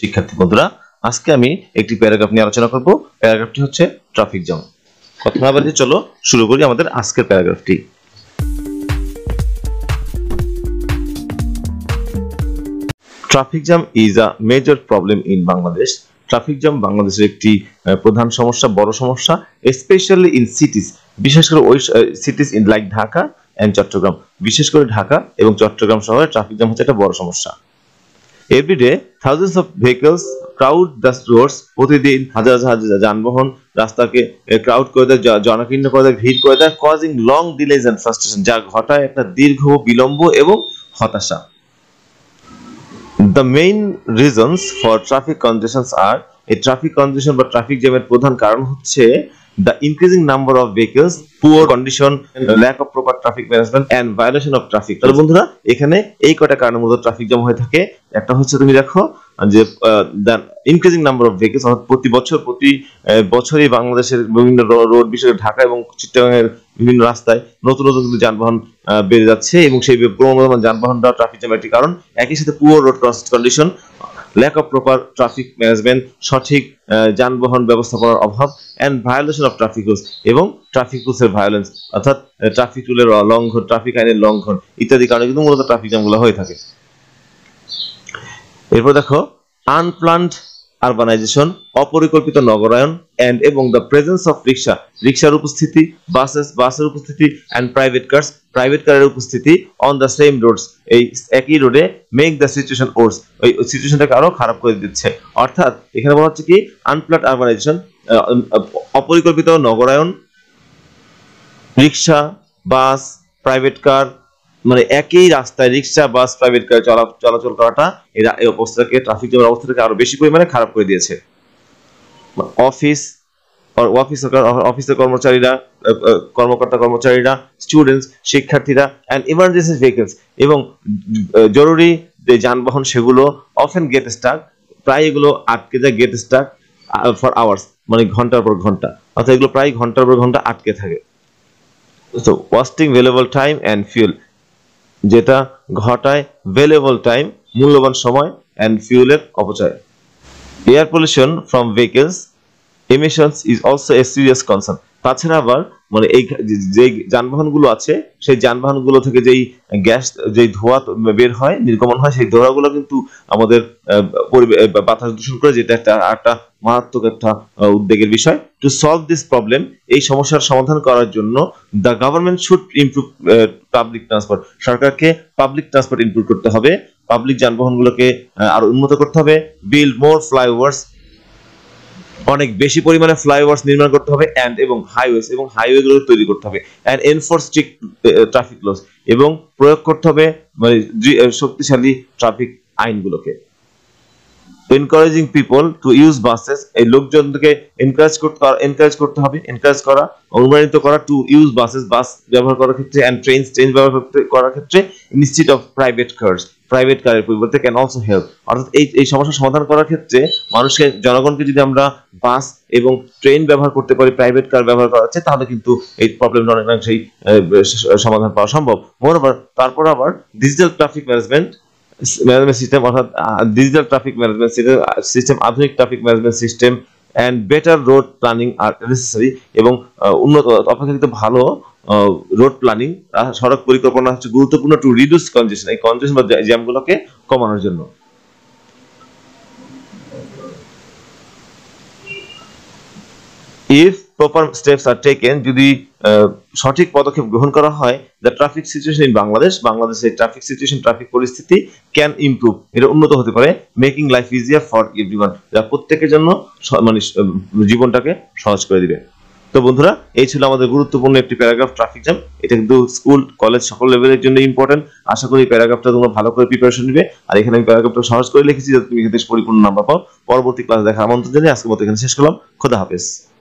শিক্ষার্থী বন্ধুরা, আজকে আমি একটি প্যারাগ্রাফ নিয়ে আলোচনা করব। প্যারাগ্রাফটি হচ্ছে ট্রাফিক জ্যাম। কথা না বাড়িয়ে চলো শুরু করি আমাদের আজকের প্যারাগ্রাফটি। Traffic jam is a major problem in Bangladesh. Traffic jam বাংলাদেশের একটি প্রধান সমস্যা, বড় সমস্যা, স্পেশালি ইন সিটিজ, বিশেষ করে ওই cities in like Dhaka and Chattogram. বিশেষ করে ঢাকা এবং চট্টগ্রাম শহরে ট্রাফিক জ্যাম হচ্ছে একটা বড় সমস্যা। Every day, thousands of vehicles crowd the roads. প্রতিদিন হাজার হাজার যানবাহন রাস্তাকে ক্রাউড করে দেয়, জনাকীর্ণ করে দেয়, ভিড় করে দেয়, causing long delays and frustration, যা ঘটায় একটা দীর্ঘ বিলম্ব এবং হতাশা। The main reasons for traffic congestions are, এই ট্রাফিক কনজেশন বা ট্রাফিক জ্যামের প্রধান কারণ হচ্ছে the increasing number of vehicles, poor condition, lack of proper traffic management and violation of traffic. তাহলে বন্ধুরা, এখানে এই কয়টা কারণের মধ্যে ট্রাফিক জ্যাম হয়ে থাকে। একটা হচ্ছে তুমি দেখো যে the increasing number of vehicles, অর্থাৎ প্রতি বছরই বাংলাদেশের বিভিন্ন রোড, বিশেষ করে ঢাকা এবং চিত্তরঞ্জনের বিভিন্ন রাস্তায় নতুন নতুন যানবাহন বেড়ে যাচ্ছে এবং সেই ক্রমবর্ধমান যানবাহনটা ট্রাফিক জ্যামের একটি কারণ। একই সাথে poor road condition, lack of proper traffic management, সঠিক যানবাহন ব্যবস্থাপনার অভাব, and violation of traffic rules, এবং ট্রাফিক রুলসের ভায়োলেন্স, অর্থাৎ ট্রাফিক রুলের লঙ্ঘন, ট্রাফিক আইনের লঙ্ঘন ইত্যাদি কারণে কিন্তু মূলত ট্রাফিক জ্যামগুলো হয়ে থাকে। এরপর দেখো আনপ্ল্যান্ড আরবানাইজেশন, অপরিকল্পিত নগরায়ন, এন্ড এবং দ্য প্রেজেন্স অফ রিক্সার উপস্থিতি, বাসের উপস্থিতি, এন্ড প্রাইভেট কারের উপস্থিতি অন দ্য সেম রোডস, এই একই রোডে, মেক দ্য সিচুয়েশন ওয়ার্স, ওই সিচুয়েশনটাকে আরো খারাপ করে দিচ্ছে। অর্থাৎ এখানে বলা হচ্ছে কি আনপ্ল্যান্ড আরবানাইজেশন, অপরিকল্পিত নগরায়ন, রিক্সা, বাস, প্রাইভেট কার, মানে একই রাস্তায় রিক্সা, বাস, প্রাইভেট কার চলাচল করাটা এই অবস্থাকে, ট্রাফিক জ্যামের অবস্থাটাকে আরো বেশি পরিমাণে খারাপ করে দিয়েছে। অফিসের কর্মচারীরা, স্টুডেন্টস, শিক্ষার্থীরা, এন্ড ইমার্জেন্সি ভেহিকলস, এবং জরুরি যে যানবাহন সেগুলো অফেন গেট স্টাক, প্রায় এগুলো আটকে যায়, গেট স্টাক ফর আওয়ার্স, মানে ঘন্টার পর ঘন্টা, অর্থাৎ এগুলো প্রায় ঘন্টার পর ঘন্টা আটকে থাকে। তো wasting valuable time and fuel, যেটা ঘটায় ভ্যালুয়েবল টাইম, মূল্যবান সময়, এন্ড ফিউলের অপচয়। Air pollution from vehicles emissions is also a serious concern. তাছাড়া আবার মানে এই যে যানবাহনগুলো আছে, সেই যানবাহনগুলো থেকে যেই গ্যাস, যেই ধোঁয়া বের হয়, নির্গমন হয়, সেই ধোঁয়াগুলো কিন্তু আমাদের বাতাস দূষণ করে, যেটা একটা মারাত্মক একটা উদ্বেগের বিষয়। টু সলভ দিস প্রবলেম, এই সমস্যার সমাধান করার জন্য the government should improve public transport, সরকারকে পাবলিক ট্রান্সপোর্ট ইমপ্রুভ করতে হবে, পাবলিক যানবাহনগুলোকে আরো উন্নত করতে হবে, বিল্ড মোর ফ্লাইওভার্স, অনেক বেশি পরিমাণে ফ্লাইওভার্স নির্মাণ করতে হবে, এন্ড এবং হাইওয়েগুলো তৈরি করতে হবে, and enforce strict traffic laws, এবং প্রয়োগ করতে হবে মানে শক্তিশালী ট্রাফিক আইনগুলোকে। Encouraging people to use buses, এই লোকজনকে এনকারেজ করা, অনুপ্রাণিত করা, টু ইউজ বাসেস, বাস ব্যবহার করার ক্ষেত্রে, এন্ড ট্রেন ব্যবহার করার ক্ষেত্রে, ইনস্টিড অফ প্রাইভেট কারের পরিবর্তে, ক্যান অলসো হেল্প। অর্থাৎ এই সমস্যার সমাধান করার ক্ষেত্রে জনগণকে যদি আমরা বাস এবং ট্রেন ব্যবহার করতে পারি, প্রাইভেট কার ব্যবহার করা হচ্ছে, তাহলে কিন্তু এই প্রবলেমটা অনেকাংশেই সমাধান পাওয়া সম্ভব। মোরওভার, তারপর আবার ডিজিটাল ট্রাফিক ম্যানেজমেন্ট সিস্টেম, অর্থাৎ ডিজিটাল ট্রাফিক ম্যানেজমেন্ট সিস্টেম, আধুনিক traffic management system, and better road planning আর নেসেসারি, এবং উন্নত অপেক্ষাকৃত ভালো রোড প্ল্যানিং, সড়ক পরিকল্পনা হচ্ছে গুরুত্বপূর্ণ টু রিডিউস কনজেশন, এই কনজেশন বা জ্যামগুলোকে কমানোর জন্য। If proper steps are taken, যদি সঠিক পদক্ষেপ গ্রহণ করা হয়, the traffic situation in বাংলাদেশের ট্রাফিক পরিস্থিতি ক্যান ইমপ্রুভ, এটা উন্নত হতে পারে, making life easier for everyone, যা প্রত্যেকের জন্য মানে জীবনটাকে সহজ করে দিবে। তো বন্ধুরা, এই ছিল আমাদের গুরুত্বপূর্ণ একটি প্যারাগ্রাফ, ট্রাফিক জ্যাম। এটা কিন্তু স্কুল, কলেজ সকল লেভেলের জন্য ইম্পর্টেন্ট। আশা করি এই প্যারাগ্রাফটা তোমরা ভালো করে প্রিপারেশন নিবে। আর এখানে আমি প্যারাগ্রাফটা সহজ করে লিখেছি যাতে তুমি এখানে পরিপূর্ণ নাম্বার পাও। পরবর্তী ক্লাস দেখার আমন্ত্রণ জানিয়ে আজকের মতো এখানে শেষ করলাম। খোদা হাফেজ।